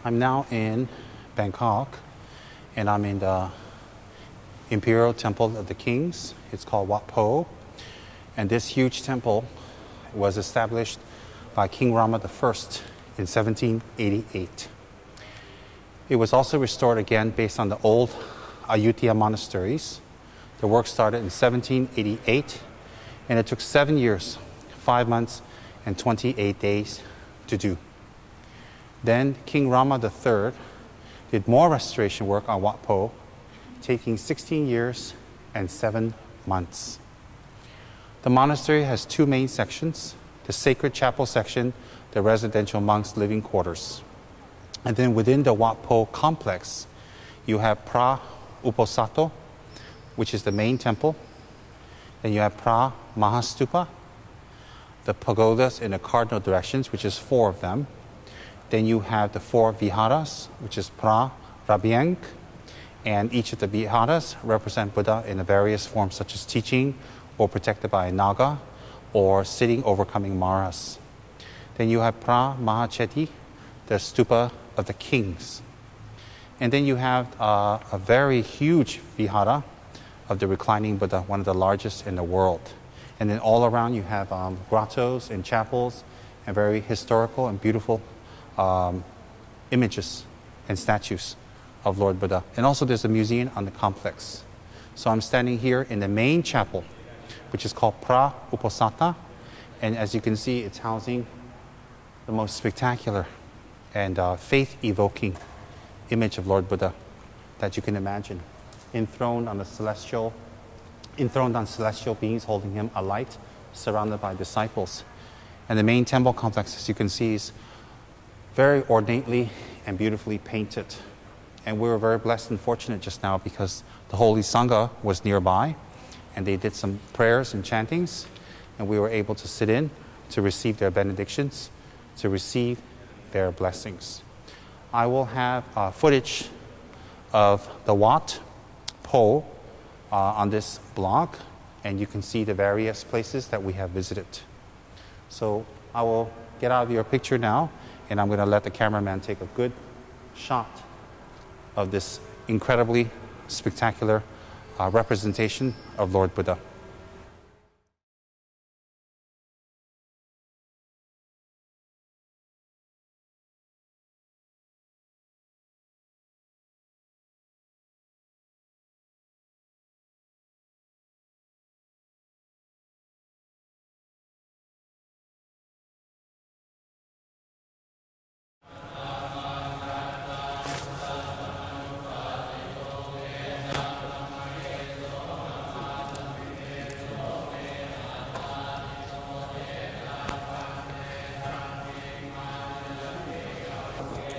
I'm now in Bangkok, and I'm in the Imperial Temple of the Kings. It's called Wat Po, and this huge temple was established by King Rama I in 1788. It was also restored again based on the old Ayutthaya monasteries. The work started in 1788, and it took 7 years, 5 months, and 28 days to do. Then King Rama III did more restoration work on Wat Po, taking 16 years and 7 months. The monastery has two main sections: the sacred chapel section, the residential monks' living quarters. And then within the Wat Po complex, you have Pra Uposato, which is the main temple. Then you have Pra Mahastupa, the pagodas in the cardinal directions, which is 4 of them. Then you have the 4 viharas, which is Pra Rabyang, and each of the viharas represent Buddha in the various forms, such as teaching, or protected by a naga, or sitting overcoming maras. Then you have Pra Mahacheti, the stupa of the kings. And then you have a very huge vihara of the reclining Buddha, one of the largest in the world. And then all around you have grottos and chapels and very historical and beautiful images and statues of Lord Buddha. And also there's a museum on the complex. So I'm standing here in the main chapel, which is called Pra Uposatha. And as you can see, it's housing the most spectacular and faith-evoking image of Lord Buddha that you can imagine, enthroned on celestial beings holding him a light, surrounded by disciples. And the main temple complex, as you can see, is very ornately and beautifully painted. And we were very blessed and fortunate just now because the Holy Sangha was nearby, and they did some prayers and chantings, and we were able to sit in to receive their benedictions, to receive their blessings. I will have footage of the Wat Po on this blog, and you can see the various places that we have visited. So I will get out of your picture now, and I'm going to let the cameraman take a good shot of this incredibly spectacular representation of Lord Buddha.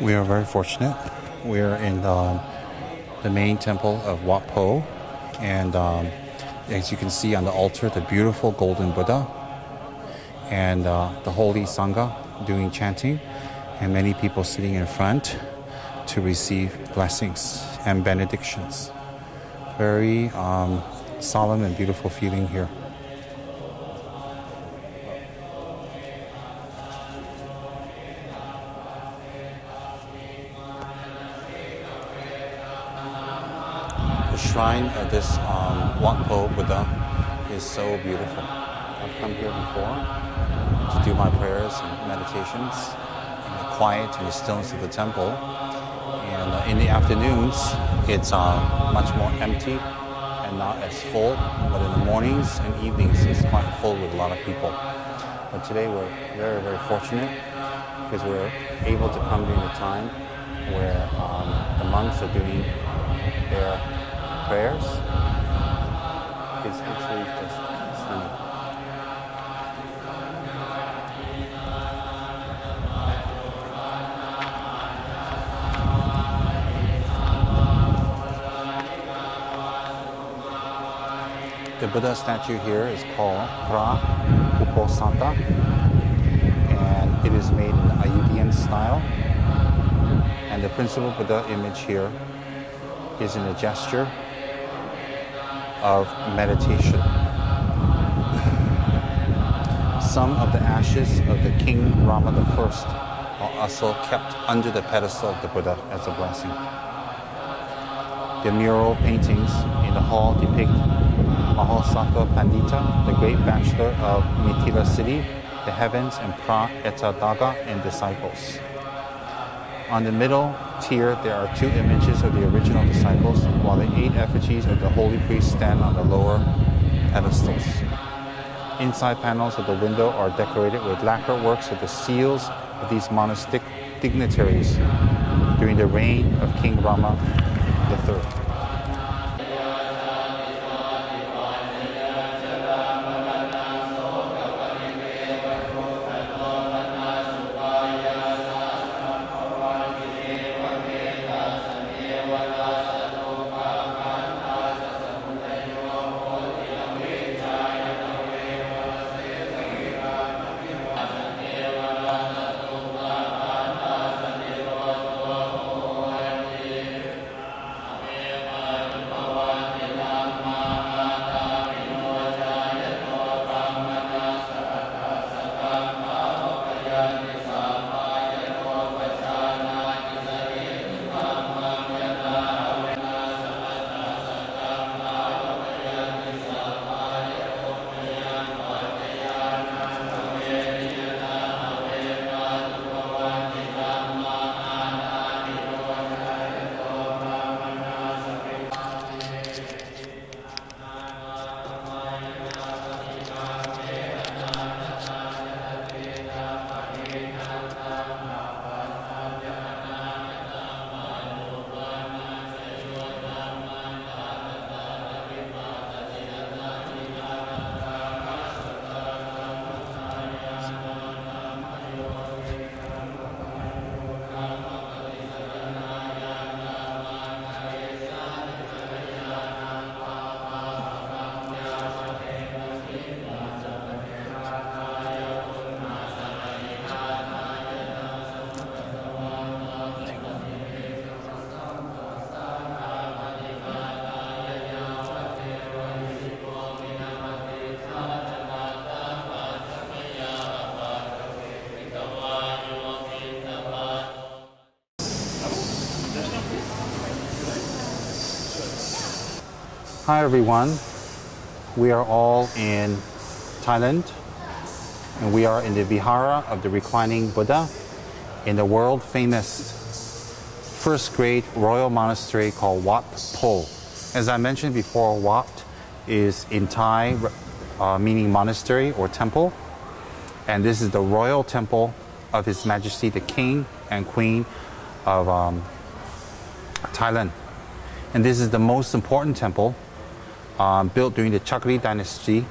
We are very fortunate. We are in the main temple of Wat Po, and as you can see on the altar, the beautiful golden Buddha, and the Holy Sangha doing chanting, and many people sitting in front to receive blessings and benedictions. Very solemn and beautiful feeling here. The shrine of this Wat Po Buddha is so beautiful. I've come here before to do my prayers and meditations in the quiet and the stillness of the temple. And in the afternoons, it's much more empty and not as full. But in the mornings and evenings, it's quite full with a lot of people. But today we're very, very fortunate because we're able to come during the time where the monks are doing their prayers. It's actually just stunning. The Buddha statue here is called Pra Uposatha, and it is made in the Ayutthayan style. And the principal Buddha image here is in a gesture of meditation. Some of the ashes of the King Rama I are also kept under the pedestal of the Buddha as a blessing. The mural paintings in the hall depict Mahosaka Pandita, the great bachelor of Mithila city, the heavens, and Pra-Etadaga and disciples. On the middle tier, there are 2 images of the original disciples, while the 8 effigies of the holy priests stand on the lower pedestals. Inside panels of the window are decorated with lacquer works of the seals of these monastic dignitaries during the reign of King Rama III. Hi everyone, we are all in Thailand and we are in the Vihara of the Reclining Buddha in the world famous first grade royal monastery called Wat Po. As I mentioned before, Wat is in Thai meaning monastery or temple, and this is the royal temple of His Majesty the King and Queen of Thailand. And this is the most important temple built during the Chakri dynasty,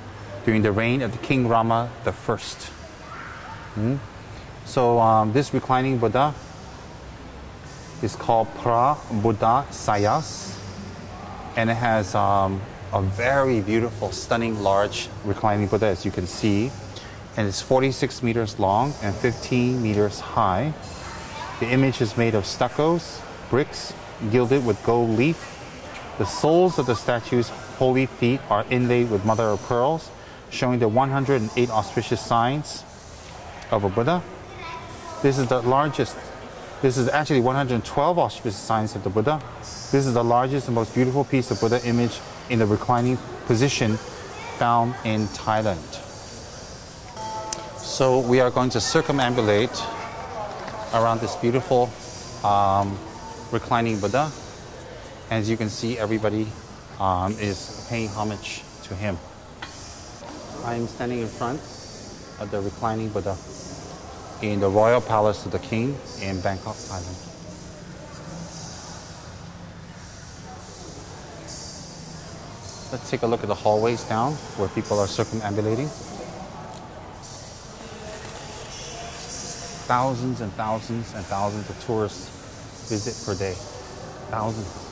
during the reign of the King Rama I. So this reclining Buddha is called Pra-Buddha Sayas, and it has a very beautiful, stunning, large reclining Buddha, as you can see, and it's 46 meters long and 15 meters high. The image is made of stuccos, bricks, gilded with gold leaf. The soles of the statue's holy feet are inlaid with mother of pearls, showing the 108 auspicious signs of a Buddha. This is the largest. This is actually 112 auspicious signs of the Buddha. This is the largest and most beautiful piece of Buddha image in the reclining position found in Thailand. So we are going to circumambulate around this beautiful reclining Buddha. As you can see, everybody is paying homage to him. I am standing in front of the reclining Buddha in the Royal Palace of the King in Bangkok, Thailand. Let's take a look at the hallways down where people are circumambulating. Thousands and thousands and thousands of tourists visit per day. Thousands.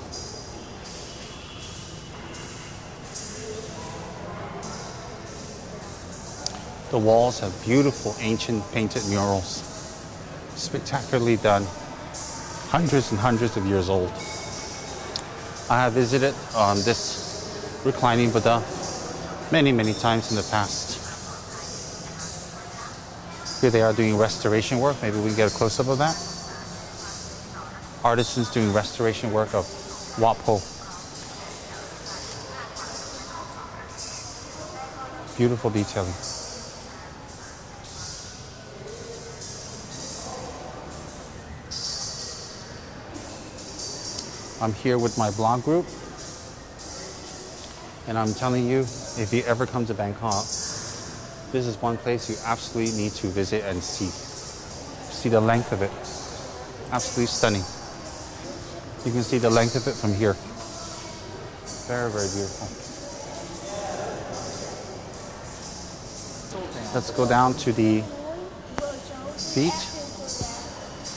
The walls have beautiful ancient painted murals, spectacularly done, hundreds and hundreds of years old. I have visited this reclining Buddha many, many times in the past. Here they are doing restoration work. Maybe we can get a close-up of that. Artisans doing restoration work of Wat Po. Beautiful detailing. I'm here with my blog group, and I'm telling you, if you ever come to Bangkok, this is one place you absolutely need to visit and see. See the length of it. Absolutely stunning. You can see the length of it from here. Very, very beautiful. Let's go down to the feet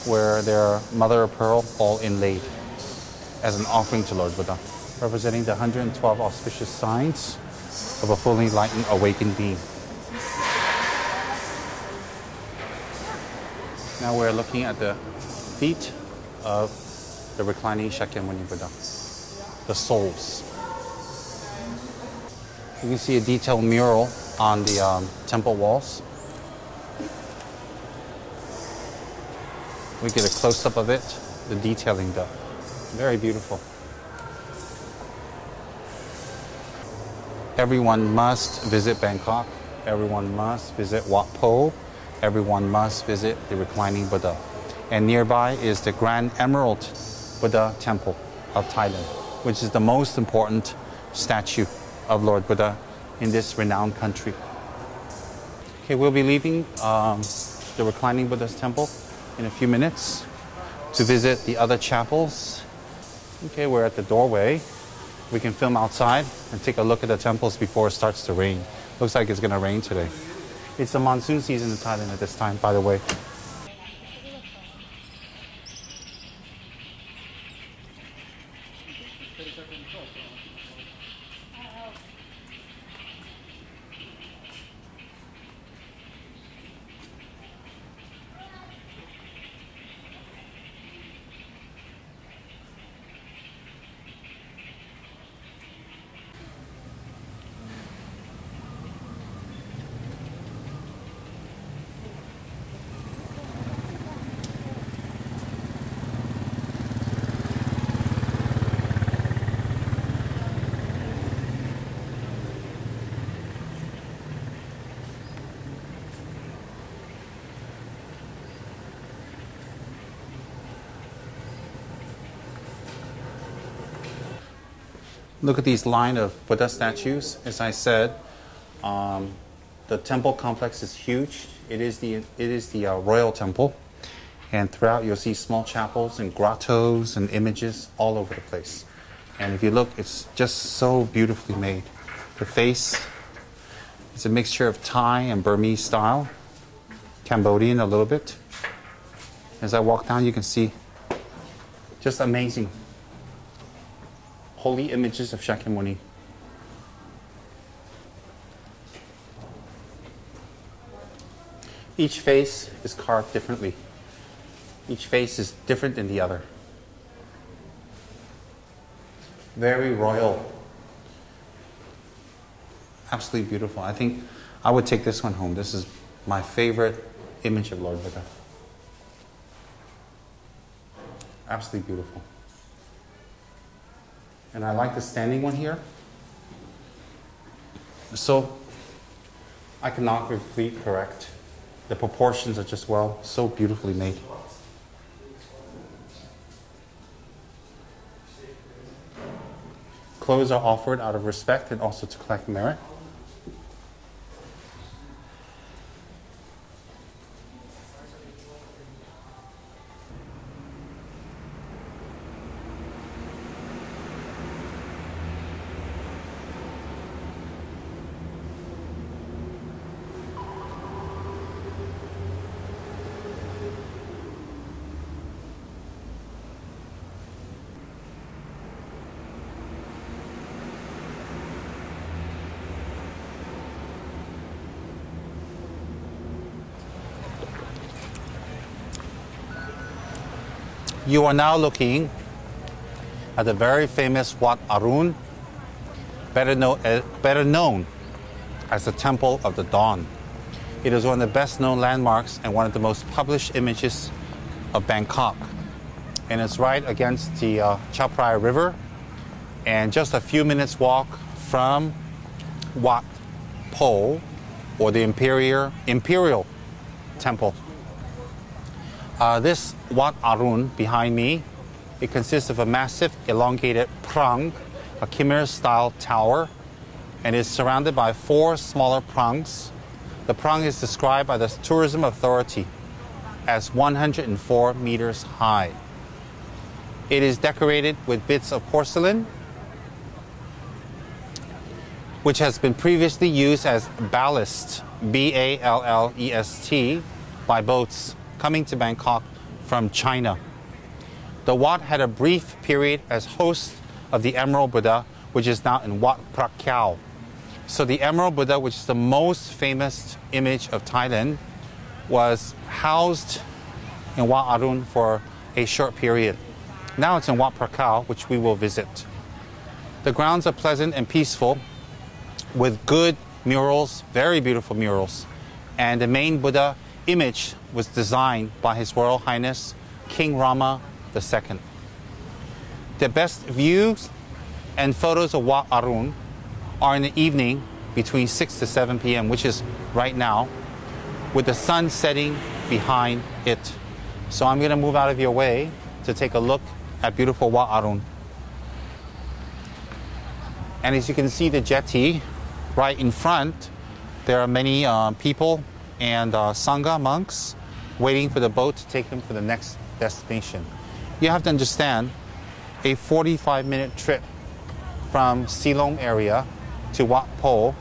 where there are mother of pearl all inlaid as an offering to Lord Buddha, representing the 112 auspicious signs of a fully enlightened awakened being. Now we're looking at the feet of the reclining Shakyamuni Buddha, the souls. You can see a detailed mural on the temple walls. We get a close-up of it, the detailing though. Very beautiful. Everyone must visit Bangkok. Everyone must visit Wat Po. Everyone must visit the reclining Buddha. And nearby is the Grand Emerald Buddha Temple of Thailand, which is the most important statue of Lord Buddha in this renowned country. Okay, we'll be leaving the reclining Buddha's temple in a few minutes to visit the other chapels. Okay, we're at the doorway. We can film outside and take a look at the temples before it starts to rain. Looks like it's going to rain today. It's the monsoon season in Thailand at this time, by the way. Look at these line of Buddha statues. As I said, the temple complex is huge. It is the royal temple, and throughout you'll see small chapels and grottos and images all over the place. And if you look, it's just so beautifully made. The face is a mixture of Thai and Burmese style, Cambodian a little bit. As I walk down, you can see just amazing holy images of Shakyamuni. Each face is carved differently. Each face is different than the other. Very royal. Absolutely beautiful. I think I would take this one home. This is my favorite image of Lord Buddha. Absolutely beautiful. And I like the standing one here. So iconographically correct. The proportions are just so beautifully made. Clothes are offered out of respect and also to collect merit. You are now looking at the very famous Wat Arun, better known as the Temple of the Dawn. It is one of the best known landmarks and one of the most published images of Bangkok. And it's right against the Chao Phraya River, and just a few minutes walk from Wat Po, or the Imperial Temple. This Wat Arun behind me, it consists of a massive elongated prang, a Khmer-style tower, and is surrounded by 4 smaller prangs. The prang is described by the Tourism Authority as 104 meters high. It is decorated with bits of porcelain, which has been previously used as ballast, B-A-L-L-E-S-T, by boats coming to Bangkok from China. The Wat had a brief period as host of the Emerald Buddha, which is now in Wat Po. So the Emerald Buddha, which is the most famous image of Thailand, was housed in Wat Arun for a short period. Now it's in Wat Po, which we will visit. The grounds are pleasant and peaceful, with good murals, very beautiful murals. And the main Buddha image was designed by His Royal Highness King Rama II. The best views and photos of Wat Arun are in the evening between 6 to 7 p.m., which is right now, with the sun setting behind it. So I'm going to move out of your way to take a look at beautiful Wat Arun. And as you can see, the jetty right in front, there are many people and Sangha monks waiting for the boat to take them to the next destination. You have to understand, a 45-minute trip from Silom area to Wat Po,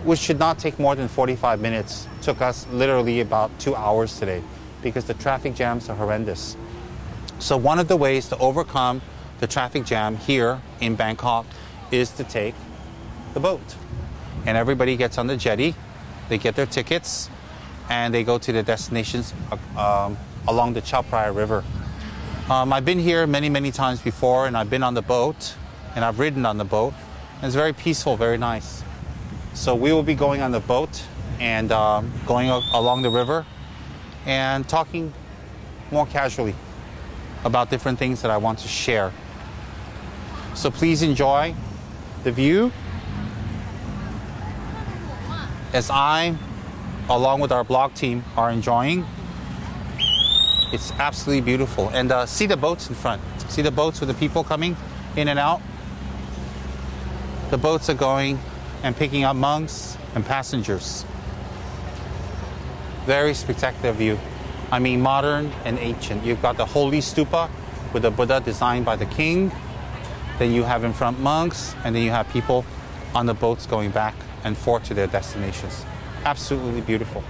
which should not take more than 45 minutes, took us literally about 2 hours today because the traffic jams are horrendous. So one of the ways to overcome the traffic jam here in Bangkok is to take the boat. And everybody gets on the jetty, they get their tickets, and they go to their destinations along the Chao Phraya River. I've been here many, many times before, and I've been on the boat, and I've ridden on the boat. And it's very peaceful, very nice. So we will be going on the boat and going along the river and talking more casually about different things that I want to share. So please enjoy the view as I, along with our blog team, are enjoying. It's absolutely beautiful. And see the boats in front. See the boats with the people coming in and out? The boats are going and picking up monks and passengers. Very spectacular view. I mean, modern and ancient. You've got the holy stupa with the Buddha designed by the king. Then you have in front monks, and then you have people on the boats going back and forth to their destinations. Absolutely beautiful.